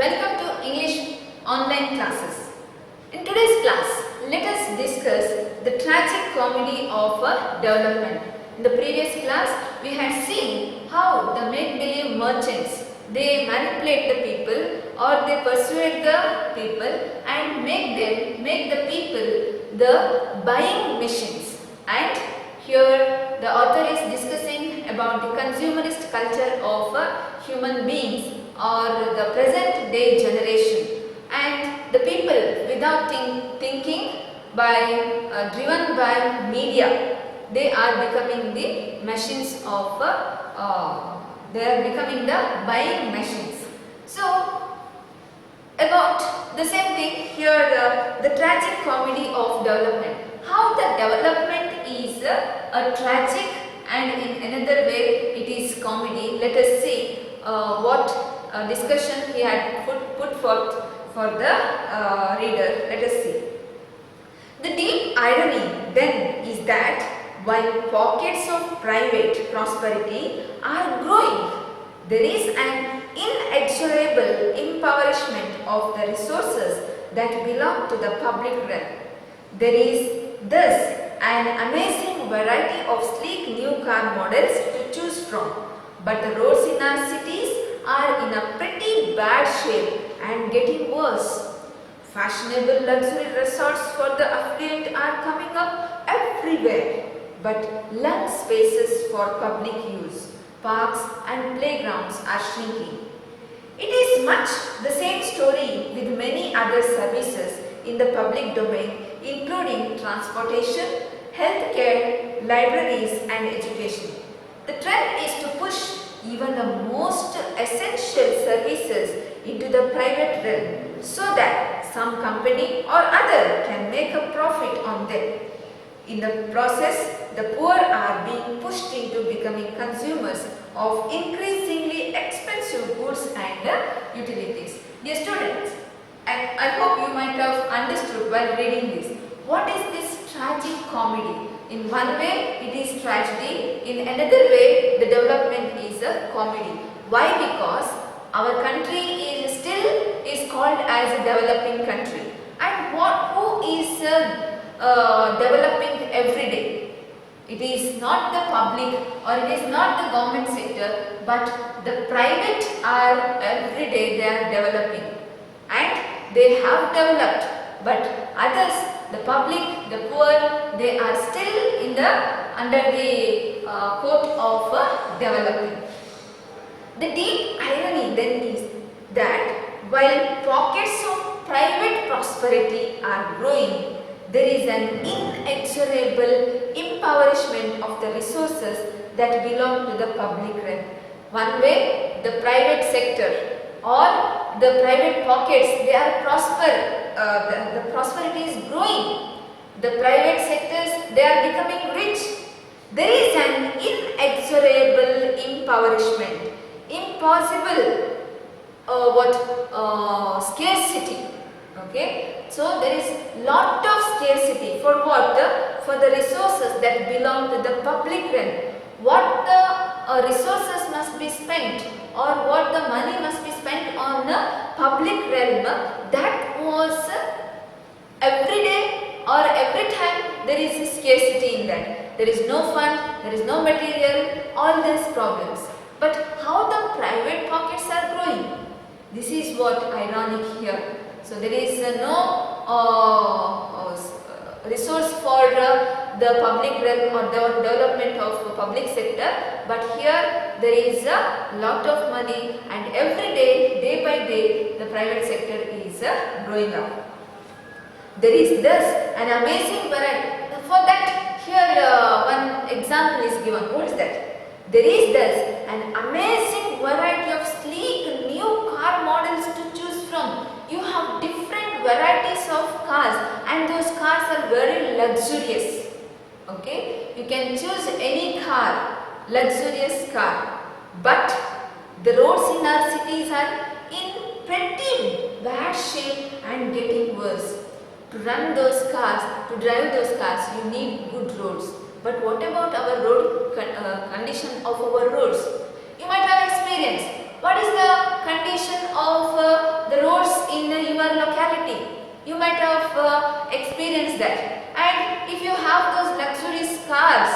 Welcome to English online classes. In today's class, let us discuss the tragic comedy of development. In the previous class, we had seen how the make-believe merchants, they manipulate the people or they persuade the people and make the people the buying machines. And here the author is discussing about the consumerist culture of human beings or the present day generation, and the people without thinking driven by media, they are becoming the machines of they are becoming the buying machines. So about the same thing here, the tragic comedy of development, how the development is a tragic and in another way it is comedy. Let us see what discussion he had put forth for the reader. Let us see. The deep irony then is that while pockets of private prosperity are growing, there is an inexorable impoverishment of the resources that belong to the public realm. There is thus an amazing variety of sleek new car models to choose from, but the roads in our cities are in a pretty bad shape and getting worse. Fashionable luxury resorts for the affluent are coming up everywhere, but lung spaces for public use, parks and playgrounds are shrinking. It is much the same story with many other services in the public domain, including transportation, healthcare, libraries and education. The trend is to push even the most essential services into the private realm so that some company or other can make a profit on them. In the process, the poor are being pushed into becoming consumers of increasingly expensive goods and utilities. Dear students, I hope you might have understood while reading this. What is this tragic comedy? In one way, it is tragedy. In another way, the development is a comedy. Why? Because our country is still called as a developing country. And who is developing every day? It is not the public or it is not the government sector, but the private are every day they are developing. And they have developed, but others, the public, the poor, they are still under the coat of developing. The deep irony then is that while pockets of private prosperity are growing, there is an inexorable impoverishment of the resources that belong to the public realm. One way, the private sector or the private pockets, they are the prosperity is growing. The private sectors, they are becoming rich. There is an inexorable impoverishment, impossible scarcity. Okay, so there is lot of scarcity for what? For the resources that belong to the public realm. What the resources must be spent or what the money must be spent on the public realm, that was every day or every time there is a scarcity in that. There is no fund, there is no material, all these problems. But how the private pockets are growing? This is what ironic here. So there is no resource for the public realm or the development of public sector, but here there is a lot of money and every day by day, the private sector is growing up. There is thus an amazing variety. For that, here one example is given. What is that? There is thus an amazing variety of sleek new car models to choose from. You have different varieties of cars and those cars are very luxurious. Okay, you can choose any car, luxurious car, but the roads in our cities are in pretty bad shape and getting worse. To run those cars, to drive those cars, you need good roads. But what about our road condition of our roads? You might have experienced. What is the condition of the might have experienced that. And if you have those luxurious cars,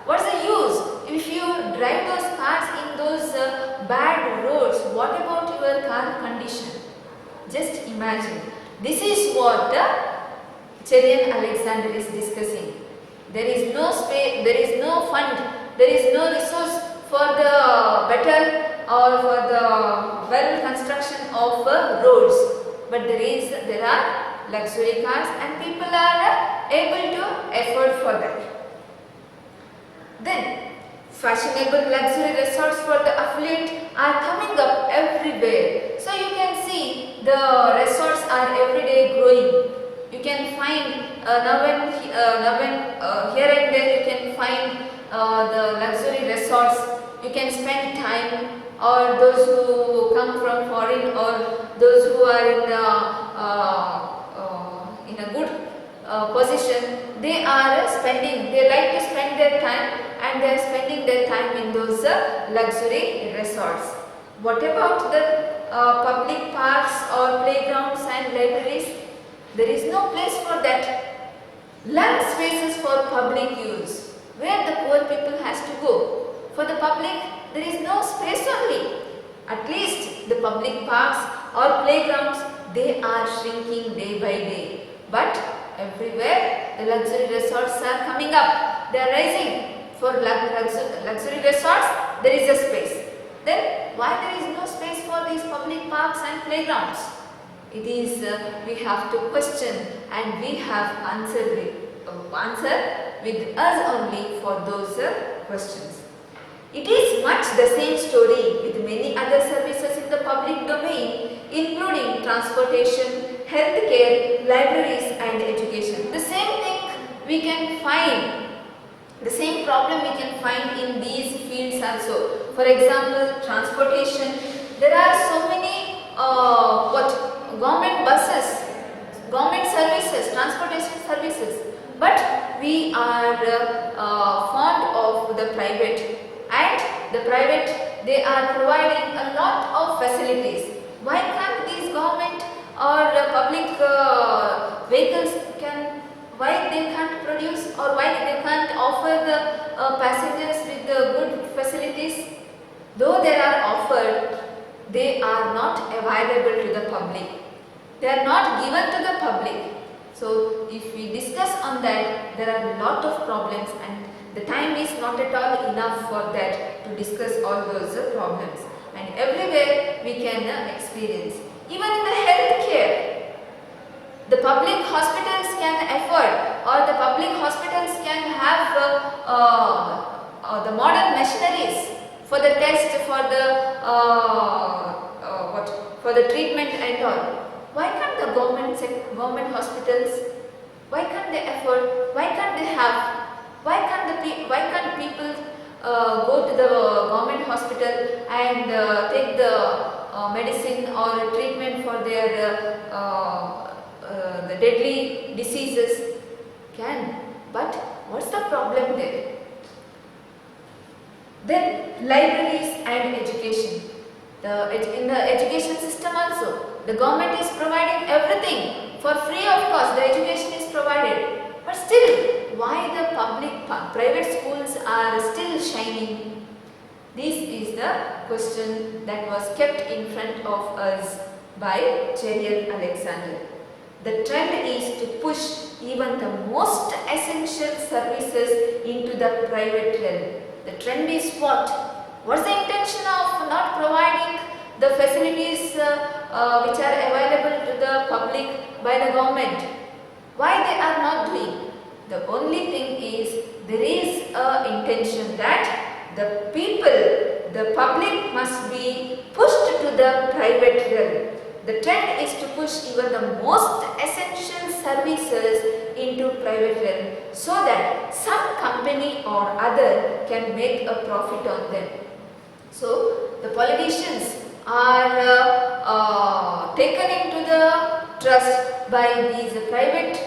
what's the use? If you drive those cars in those bad roads, what about your car condition? Just imagine. This is what Cherian Alexander is discussing. There is no space, there is no fund, there is no resource for the better or for the well construction of roads. But there are luxury cars and people are able to afford for that. Then fashionable luxury resorts for the affluent are coming up everywhere. So you can see the resorts are every day growing. You can find here and there you can find the luxury resorts. You can spend time, or those who come from foreign, or those who are in a good position, they like to spend their time, and they are spending their time in those luxury resorts. What about the public parks or playgrounds and libraries? There is no place for that. Land spaces for public use, where the poor people has to go. For the public, there is no space only. At least the public parks or playgrounds, they are shrinking day by day. But everywhere the luxury resorts are coming up. They are rising. For luxury resorts, there is a space. Then why there is no space for these public parks and playgrounds? It is we have to question, and we have answer with us only for those questions. It is much the same story with many other services in the public domain, including transportation, healthcare, libraries and education. The same thing we can find, the same problem we can find in these fields also. For example, transportation, there are so many government buses, government services, transportation services, but we are fond of the private, and the private, they are providing a lot of facilities. Why can't these government or public vehicles why they can't produce, or why they can't offer the passengers with the good facilities? Though they are offered, they are not available to the public. They are not given to the public. So if we discuss on that, there are a lot of problems, and the time is not at all enough for that to discuss all those problems. And everywhere we can experience. Even in the healthcare, the public hospitals can afford, or the public hospitals can have the modern machineries for the test, for the treatment and all. Why can't the government hospitals? Why can't they afford? Why can't they have? Why can't people go to the government hospital and take the medicine or treatment for their the deadly diseases? Can, but what's the problem there? Then libraries and education. In the education system also, the government is providing everything for free of cost. The education is provided, but still, why the private schools are still shining? This is the question that was kept in front of us by Cherian Alexander. The trend is to push even the most essential services into the private realm. The trend is what? What's the intention of not providing the facilities which are available to the public by the government? Why they are not doing? The only thing is, there is a intention that the people, the public must be pushed to the private realm. The trend is to push even the most essential services into private realm, so that some company or other can make a profit on them. So the politicians are taken into the trust by these private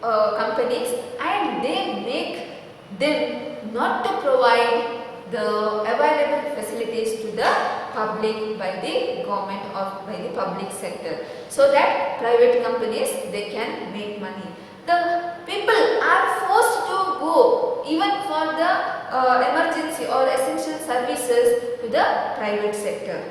companies, and they make them not to provide the available facilities to the public by the government or by the public sector, so that private companies they can make money. The people are forced to go even for the emergency or essential services to the private sector.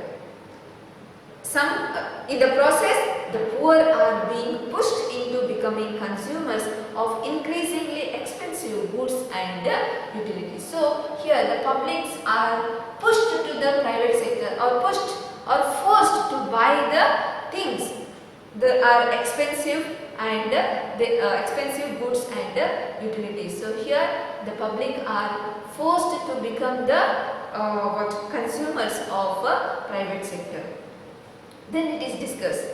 In the process, the poor are being pushed into becoming consumers of increasingly expensive goods and utilities. So here the publics are pushed to the private sector or pushed or forced to buy the things that are expensive and the expensive goods and utilities. So here the public are forced to become the consumers of private sector. Then it is discussed.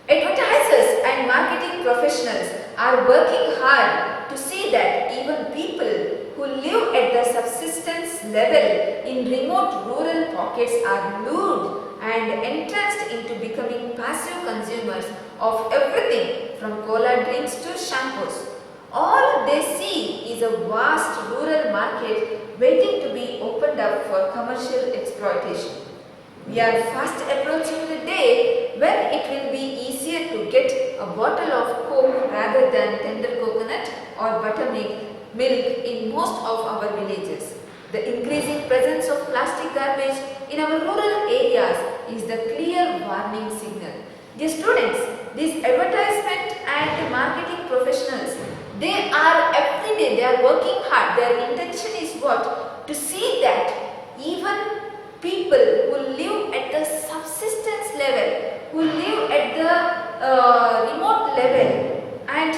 Advertisers and marketing professionals are working hard to see that even people who live at the subsistence level in remote rural pockets are lured and entranced into becoming passive consumers of everything from cola drinks to shampoos. All they see is a vast rural market waiting to be opened up for commercial exploitation. We are fast approaching the day when it will be easier to get a bottle of Coke rather than tender coconut or buttermilk in most of our villages. The increasing presence of plastic garbage in our rural areas is the clear warning signal. Dear students, these advertisement and marketing professionals, they are every day, they are working hard. Their intention is what? To see that even people who live at the subsistence level, who live at the remote level and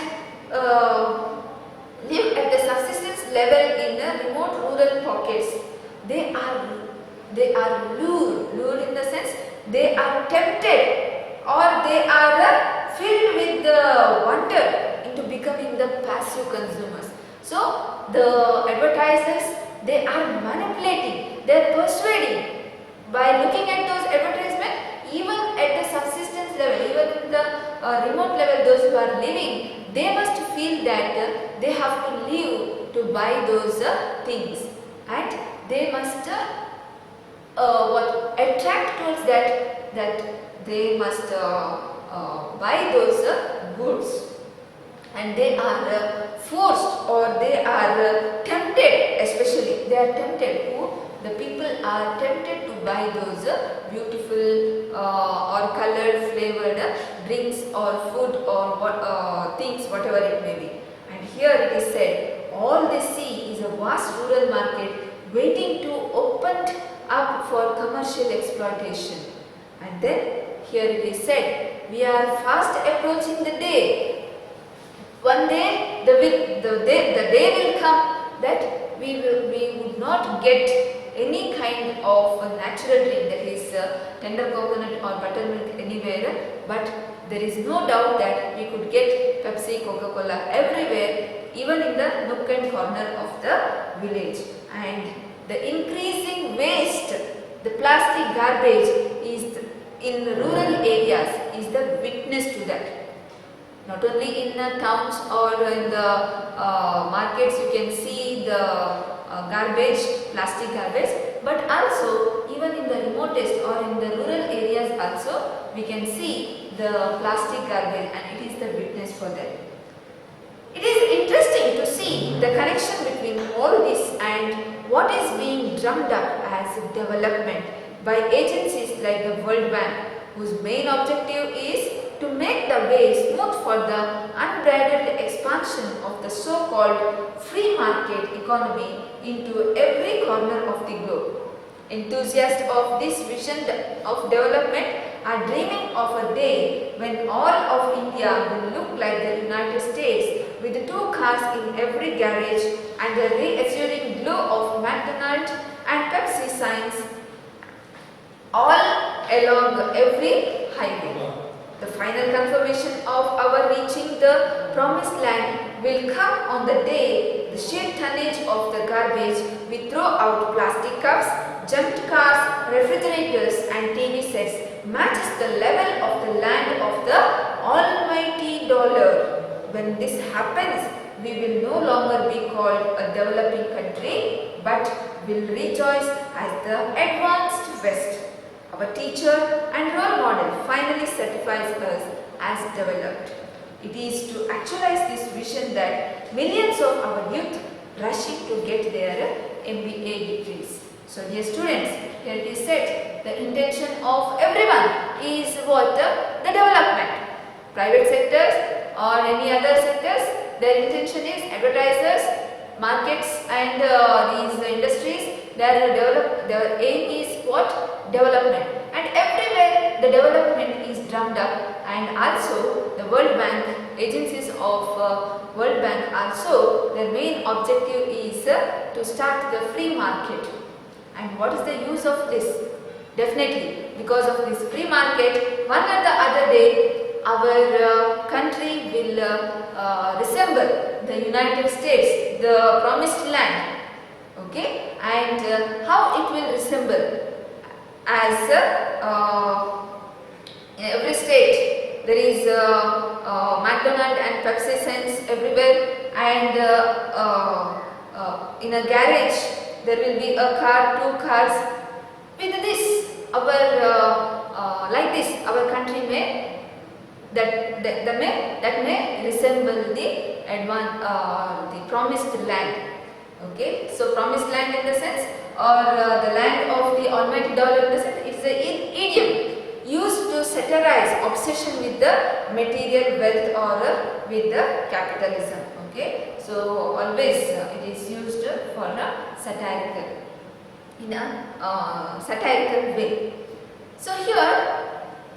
live at the subsistence level in the remote rural pockets, they are lured in the sense they are tempted or they are filled with the wonder into becoming the passive consumers. So the advertisers, they are manipulating, they are persuading. By looking at those advertisements, even at the subsistence level, even in the remote level, those who are living, they must feel that they have to live to buy those things, and they must attract towards that they must buy those goods, and they are forced or they are tempted, especially they are tempted. The people are tempted to buy those beautiful or colored flavored drinks or food or things, whatever it may be. And here it is said, all they see is a vast rural market waiting to open up for commercial exploitation. And then here it is said, we are fast approaching the day. One day the day will come that we would not get any kind of a natural drink, that is tender coconut or buttermilk anywhere, but there is no doubt that we could get Pepsi, Coca-Cola everywhere, even in the nook and corner of the village. And the increasing waste, the plastic garbage is in rural areas is the witness to that. Not only in the towns or in the markets you can see the garbage, plastic garbage, but also even in the remotest or in the rural areas also we can see the plastic garbage, and it is the witness for that. It is interesting to see the connection between all this and what is being drummed up as development by agencies like the World Bank, whose main objective is to make the way smooth for the unbridled expansion of the so-called free market economy into every corner of the globe. Enthusiasts of this vision of development are dreaming of a day when all of India will look like the United States, with 2 cars in every garage and the reassuring glow of McDonald's and Pepsi signs all along every highway. The final confirmation of our reaching the promised land will come on the day the sheer tonnage of the garbage we throw out, plastic cups, junked cars, refrigerators and TV sets, matches the level of the land of the almighty dollar. When this happens, we will no longer be called a developing country, but will rejoice as the advanced West. Our teacher and role model finally certifies us as developed. It is to actualize this vision that millions of our youth rushing to get their MBA degrees. So dear students, here it is said, the intention of everyone is what? The development. Private sectors or any other sectors, their intention is advertisers, markets and these industries, their aim is what? Development. And everywhere the development is drummed up, and also the World Bank, agencies of World Bank also, their main objective is to start the free market. And what is the use of this? Definitely, because of this free market, one or the other day, our country will resemble the United States, the promised land. Okay, and how it will resemble? As in every state there is McDonald's and Pepsi Sense everywhere, and in a garage there will be a car, two cars. With this, our like this, our country may that may resemble the promised land. Okay, so promised land in the sense, or the land of the almighty dollar in the sense, it's an idiom used to satirize obsession with the material wealth or with the capitalism. Okay, so always it is used for a satirical, in a satirical way. So here,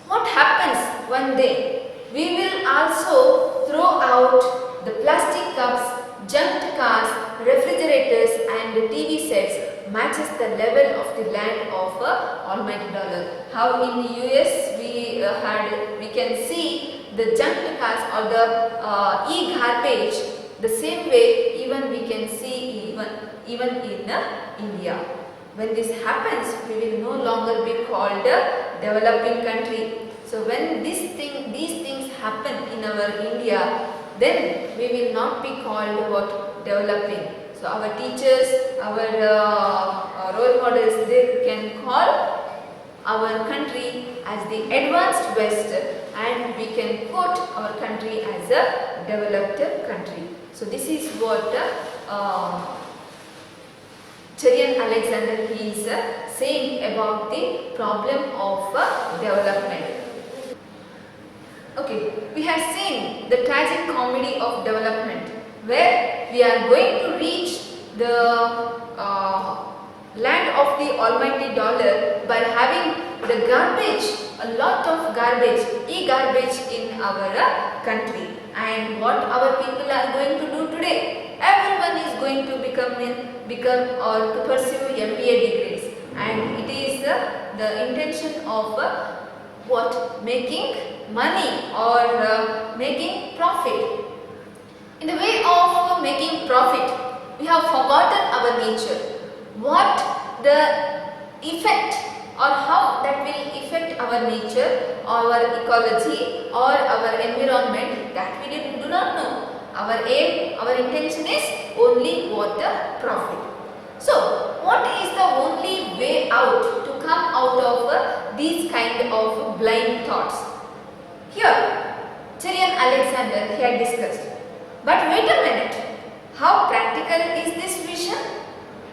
what happens one day? We will also throw out the plastic cups, junked cars, refrigerators and TV sets matches the level of the land of almighty dollar. How in the US we can see the junked cars or the e-garbage, the same way even we can see even in India. When this happens, we will no longer be called a developing country. So when these things happen in our India, then we will not be called what? Developing. So our teachers, our role models, they can call our country as the advanced West, and we can quote our country as a developed country. So this is what Cherian Alexander is saying about the problem of development. Okay, we have seen the tragic comedy of development, where we are going to reach the land of the almighty dollar by having the garbage, a lot of garbage, e-garbage in our country. And what our people are going to do today? Everyone is going to become or to pursue MBA degrees, and it is the intention of what? Making money or making profit. In the way of making profit, we have forgotten our nature. What the effect or how that will affect our nature, our ecology or our environment, that we do not know. Our aim, our intention is only what? The profit. So, what is the only way out to come out of these kind of blind thoughts? Here, Cherian Alexander he had discussed. But wait a minute, how practical is this vision?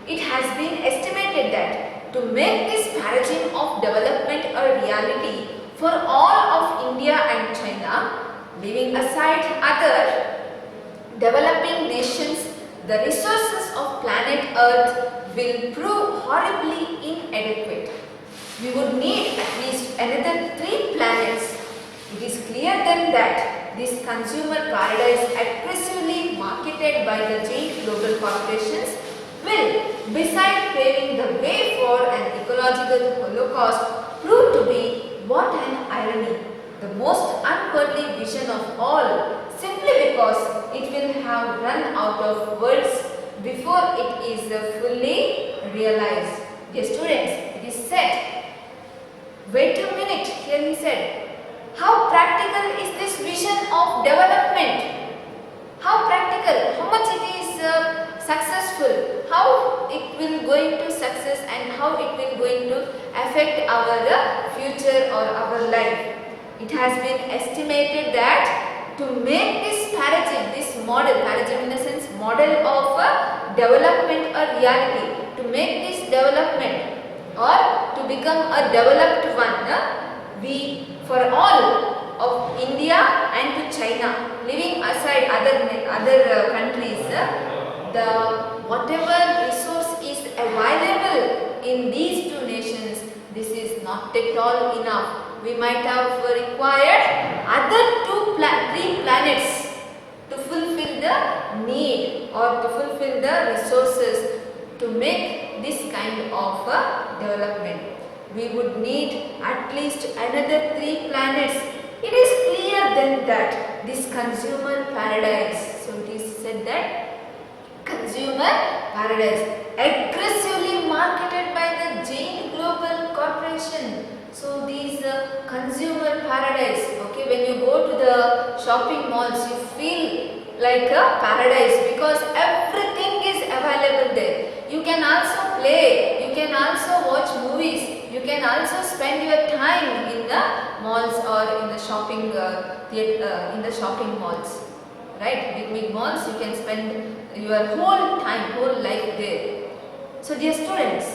It has been estimated that to make this paradigm of development a reality for all of India and China, leaving aside other developing nations, the resources of planet Earth will prove horribly inadequate. We would need at least another 3 planets. It is clear then that this consumer paradise aggressively marketed by the giant global corporations will, beside paving the way for an ecological holocaust, prove to be, what an irony, the most unworldly vision of all, simply because it will have run out of words before it is fully realized. Dear students, it is said, wait a minute, here he said, how practical is this vision of development? How practical, how much it is successful successful, how it will going to success and how it will going to affect our future or our life. It has been estimated that to make this paradigm, this model, paradigm in the sense model of development a reality, to make this development or to become a developed one, we for all of India and to China, leaving aside other countries, the whatever resource is available in these two nations, this is not at all enough. We might have required other three planets to fulfill the need or to fulfill the resources to make this kind of development. We would need at least another 3 planets. It is clear then that this consumer paradise, so it is said that consumer paradise aggressively marketed by the giant global corporation. So these consumer paradise, okay, when you go to the shopping malls, you feel like a paradise because everything is available there. You can also play, you can also watch movies, you can also spend your time in the malls or in the shopping theater, in the shopping malls, right? Big malls, you can spend your whole time, whole life there. So dear students,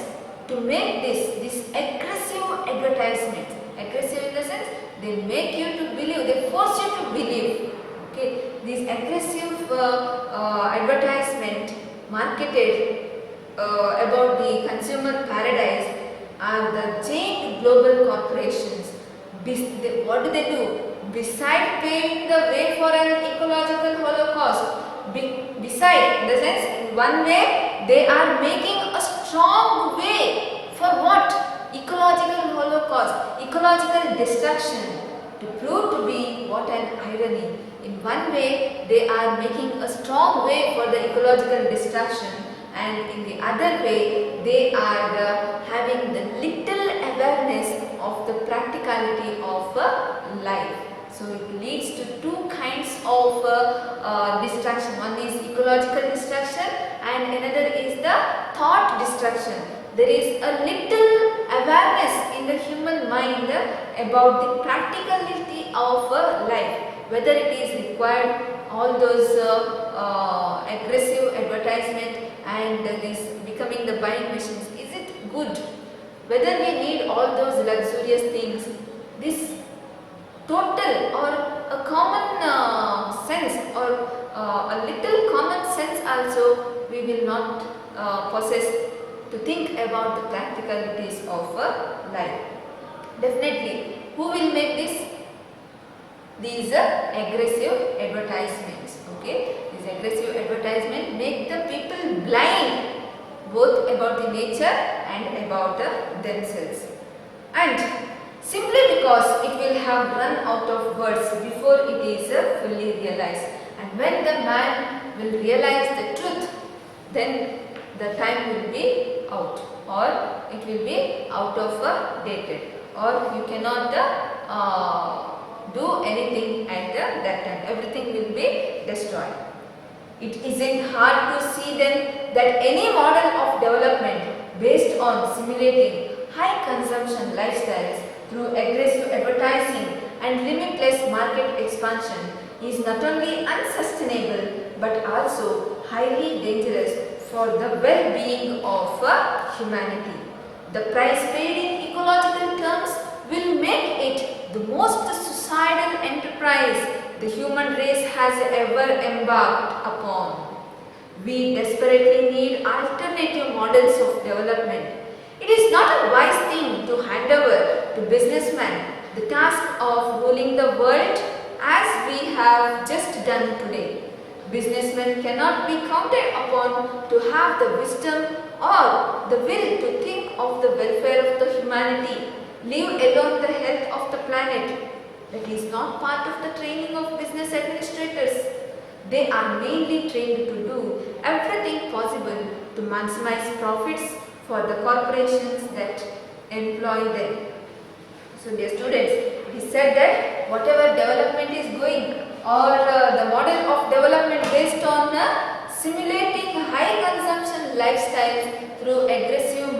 to make this aggressive advertisement, aggressive in the sense they make you to believe, they force you to believe. Okay, this aggressive advertisement marketed about the consumer paradise are the giant global corporations. What do? Beside paving the way for an ecological holocaust, beside, in the sense, in one way, they are making a strong way for what? Ecological holocaust, ecological destruction, to prove to be what an irony. In one way, they are making a strong way for the ecological destruction, and in the other way, they are having the little awareness of the practicality of life. So it leads to 2 kinds of destruction. One is ecological destruction and another is the thought destruction. There is a little awareness in the human mind about the practicality of life. Whether it is required all those aggressive advertisement and this becoming the buying machines, is it good? Whether we need all those luxurious things, this total or a common sense or a little common sense also we will not possess to think about the practicalities of life. Definitely, who will make this? These aggressive advertisements. Okay, these aggressive advertisements make the people blind both about the nature and about themselves. And simply because it will have run out of words before it is fully realized. And when the man will realize the truth, then the time will be out, or it will be out of dated, or you cannot do anything at that time. Everything will be destroyed. It isn't hard to see then that any model of development based on simulating high consumption lifestyles through aggressive advertising and limitless market expansion is not only unsustainable but also highly dangerous for the well-being of humanity. The price paid in ecological terms will make it the most suicidal enterprise the human race has ever embarked upon. We desperately need alternative models of development. It is not a wise thing to hand over to businessmen the task of ruling the world as we have just done today. Businessmen cannot be counted upon to have the wisdom or the will to think of the welfare of the humanity, leave alone the health of the planet. That is not part of the training of business administrators. They are mainly trained to do everything possible to maximize profits for the corporations that employ them. So dear students, it is said that whatever development is going or the model of development based on simulating high consumption lifestyles through aggressive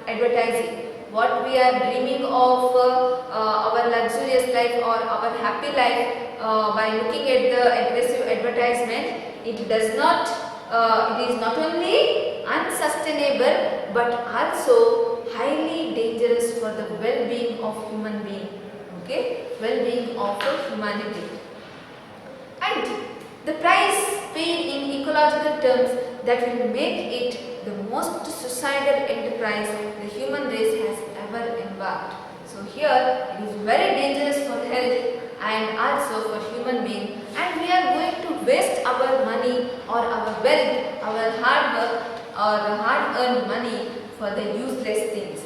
advertising. What we are dreaming of our luxurious life or our happy life by looking at the aggressive advertisement, it does not, it is not only unsustainable but also highly dangerous for the well-being of human being. Okay, well-being of humanity. And the price paid in ecological terms that will make it the most suicidal enterprise the human race has ever embarked. So here it is very dangerous for health and also for human being, and we are going to waste our money or our wealth, our hard work or hard-earned money for the useless things.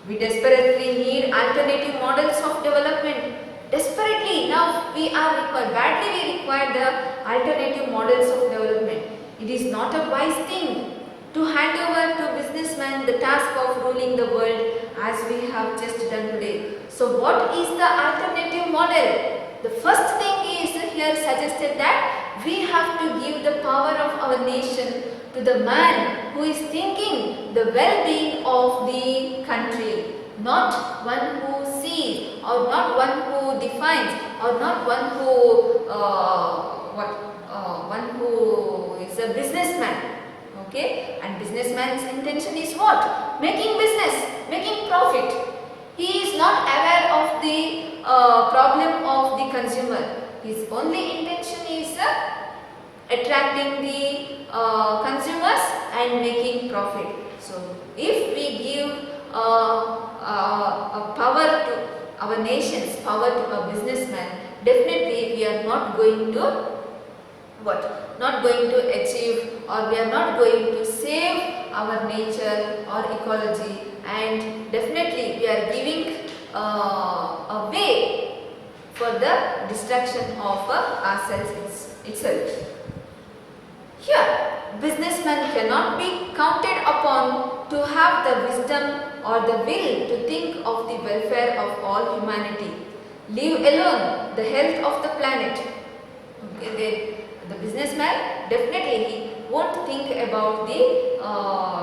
We desperately need alternative models of development. Desperately now we are required, badly we require the alternative models of development. It is not a wise thing to hand over to businessmen the task of ruling the world as we have just done today. So what is the alternative model? The first thing is here suggested that we have to give the power of our nation to the man who is thinking the well-being of the country, not one who sees or not one who defines or not one who one who is a businessman. Okay, and businessman's intention is what? Making business, making profit. He is not aware of the problem of the consumer. His only intention is attracting the consumers and making profit. So if we give a power to our nations, power to a businessman, definitely we are not going to not going to achieve, or we are not going to save our nature or ecology, and definitely we are giving a way for the destruction of ourselves itself. Here, businessmen cannot be counted upon to have the wisdom or the will to think of the welfare of all humanity. Leave alone the health of the planet. Okay, the businessman definitely he won't think about the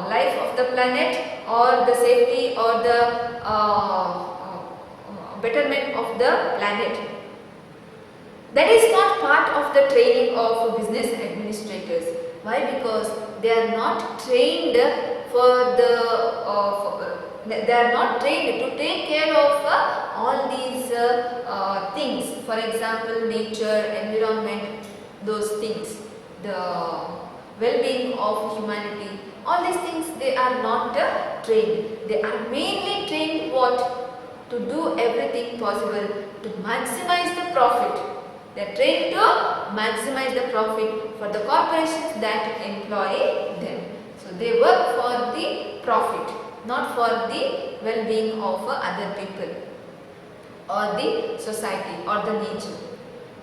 life of the planet or the safety or the betterment of the planet. That is not part of the training of business administrators. Why? Because they are not trained for the they are not trained to take care of all these things. For example, nature, environment, those things, the well-being of humanity. All these things they are not trained. They are mainly trained what? To do everything possible to maximize the profit. They are trained to maximize the profit for the corporations that employ them. So they work for the profit, not for the well-being of other people or the society or the nature.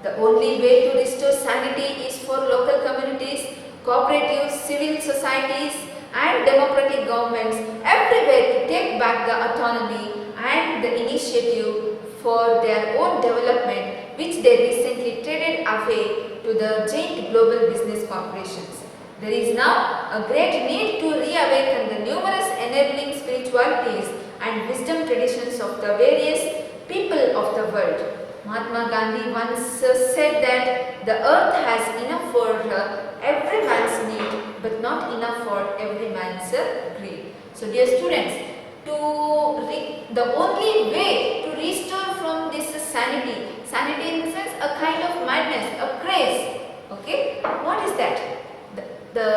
The only way to restore sanity is for local communities, cooperatives, civil societies and democratic governments everywhere to take back the autonomy and the initiative for their own development, which they recently traded away to the giant global business corporations. There is now a great need to reawaken the numerous enabling spiritualities and wisdom traditions of the various people of the world. Mahatma Gandhi once said that the earth has enough for every man's need, but not enough for every man's greed. So dear students, the only way to restore from this sanity in the sense a kind of madness, a craze, okay, what is that? The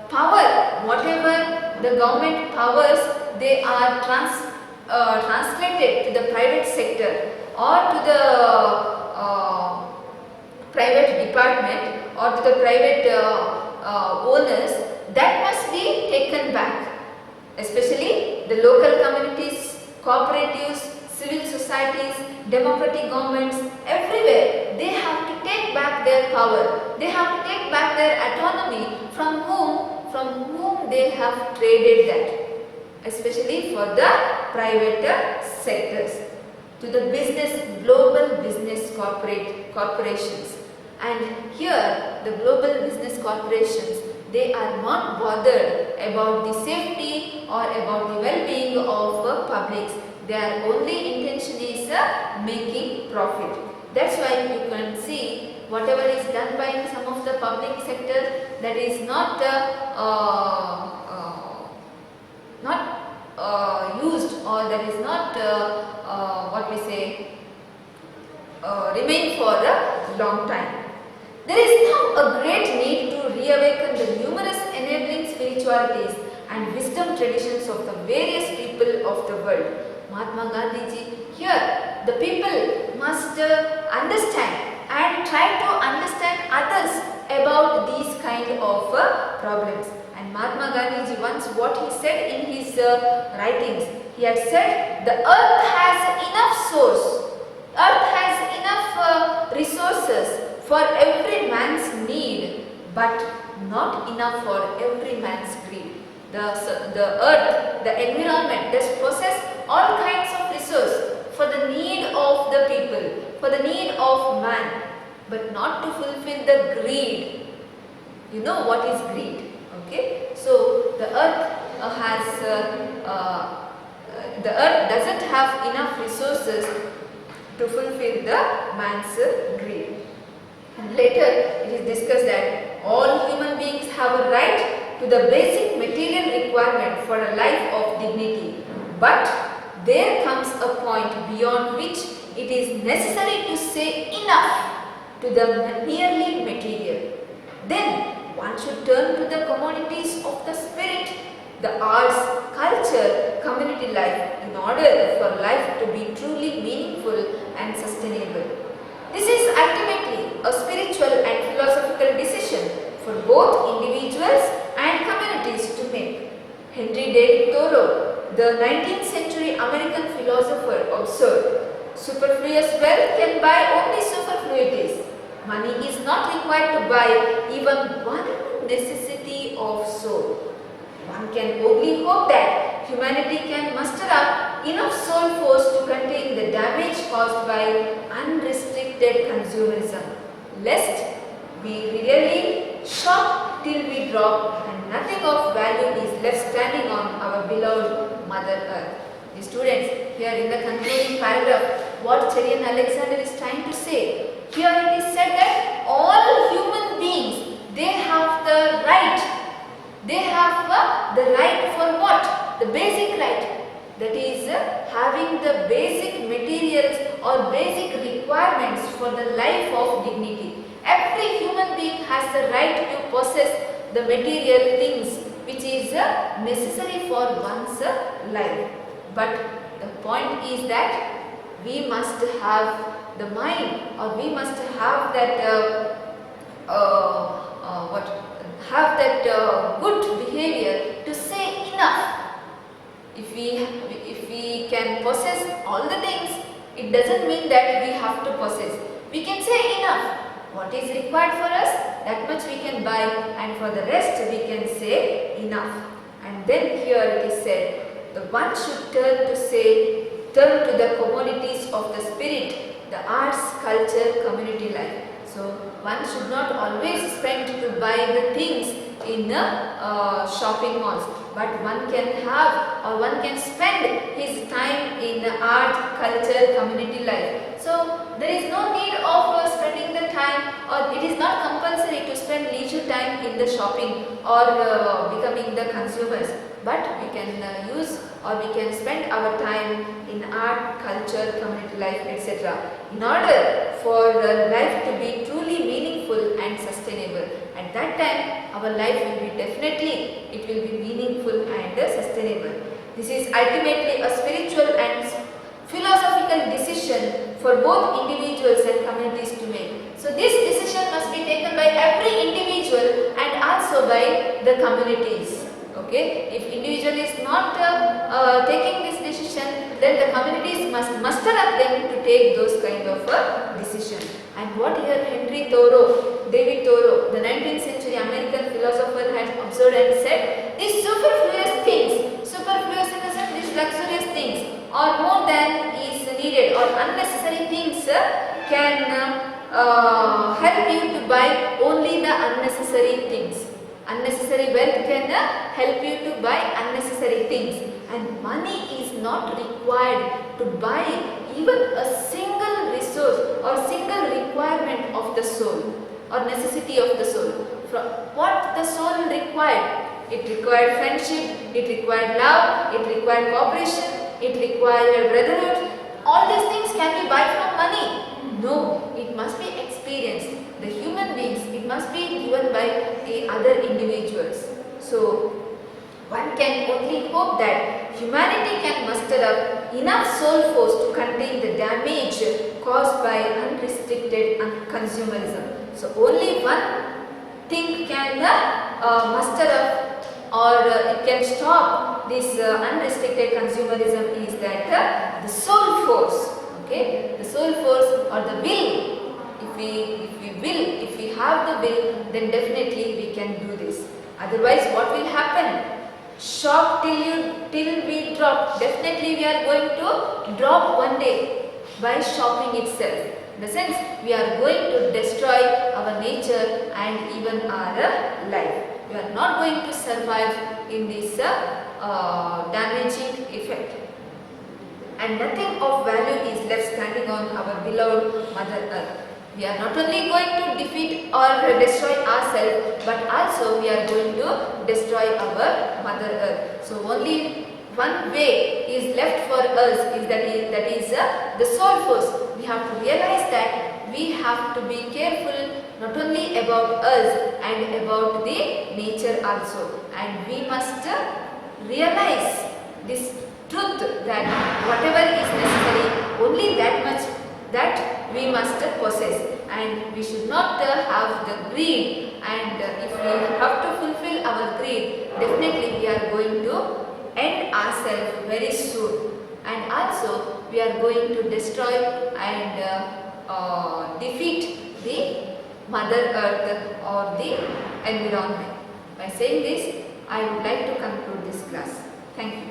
power, whatever the government powers, they are translated to the private sector or to the private department or to the private owners. That must be taken back, especially the local communities, cooperatives, civil societies, democratic governments, everywhere. They have to take back their power. They have to take back their autonomy from whom they have traded that, especially for the private sectors, to the global business corporations. And here the global business corporations, They are not bothered about the safety or about the well-being of publics. Their only intention is making profit. That's why you can see whatever is done by some of the public sector, that is not used, or that is not what we say remain for a long time. There is now a great need to reawaken the numerous enabling spiritualities and wisdom traditions of the various people of the world. Mahatma Gandhi ji, here the people must understand and try to understand others about these kind of problems. And Mahatma Gandhi ji, once what he said in his writings, he had said, the earth has enough source, earth has enough resources for every man's need, but not enough for every man's greed. The earth, the environment does possess all kinds of resources for the need of the people, for the need of man, but not to fulfill the greed. You know what is greed, okay? So the earth the earth doesn't have enough resources to fulfill the man's greed. And later it is discussed that all human beings have a right to the basic material requirement for a life of dignity. But there comes a point beyond which it is necessary to say enough to the merely material. Then one should turn to the commodities of the spirit, the arts, culture, community life, in order for life to be truly meaningful and sustainable. This is ultimately a spiritual and philosophical decision for both individuals and communities to make. Henry David Thoreau, the 19th century American philosopher, observed, superfluous wealth can buy only superfluities. Money is not required to buy even one necessity of soul. One can only hope that humanity can muster up enough soul force to contain the damage caused by unrestricted consumerism, lest we really shop till we drop and nothing of value is left standing on our beloved Mother Earth. The students, here in the concluding paragraph, what Cherian Alexander is trying to say, here it is said that all human beings, they have the right. They have the right for what? The basic right. That is having the basic materials or basic requirements for the life of dignity. Every human being has the right to possess the material things which is necessary for one's life. But the point is that we must have the mind, or we must have that good behavior to say enough. If we can possess all the things, it doesn't mean that we have to possess. We can say enough. What is required for us, that much we can buy, and for the rest we can say enough. And then here it is said, the one should turn to the commodities of the spirit, the arts, culture, community life. So one should not always spend to buy the things in shopping malls, but one can have, or one can spend his time in art, culture, community life. So there is no need of spending the time, or it is not compulsory to spend leisure time in the shopping or becoming the consumers, but we can use, or we can spend our time in art, culture, community life, etc. in order for life to be truly meaningful and sustainable. At that time, our life will be definitely, it will be meaningful and sustainable. This is ultimately a spiritual and philosophical decision for both individuals and communities to make. So this decision must be taken by every individual and also by the communities. Okay, if individual is not taking this decision, then the communities must muster up them to take those kind of decision. And what here David Thoreau, the 19th century American philosopher, has observed and said, these superfluous things, superfluous in the sense these luxurious things, or more than is needed, or unnecessary things can help you to buy only the unnecessary things. Unnecessary wealth can help you to buy unnecessary things, and money is not required to buy even a single resource or single requirement of the soul or necessity of the soul. From what the soul required? It required friendship, it required love, it required cooperation, it required brotherhood. All these things can be bought from money. No, it must be experienced. The human beings, it must be given by the other individuals. So, one can only hope that humanity can muster up enough soul force to contain the damage caused by unrestricted consumerism. So, only one thing can muster up or it can stop this unrestricted consumerism is that the soul force, okay, the soul force or the will. If we have the will, then definitely we can do this. Otherwise, what will happen? Shop till we drop. Definitely we are going to drop one day by shopping itself. In the sense, we are going to destroy our nature and even our life. We are not going to survive in this damaging effect. And nothing of value is left standing on our beloved Mother Earth. We are not only going to defeat or destroy ourselves, but also we are going to destroy our Mother Earth. So only one way is left for us is that is the soul force. We have to realize that we have to be careful not only about us and about the nature also. And we must realize this truth that whatever is necessary, only that much that we must possess, and we should not have the greed, and if we have to fulfill our greed, definitely we are going to end ourselves very soon, and also we are going to destroy and defeat the Mother Earth or the environment. By saying this, I would like to conclude this class. Thank you.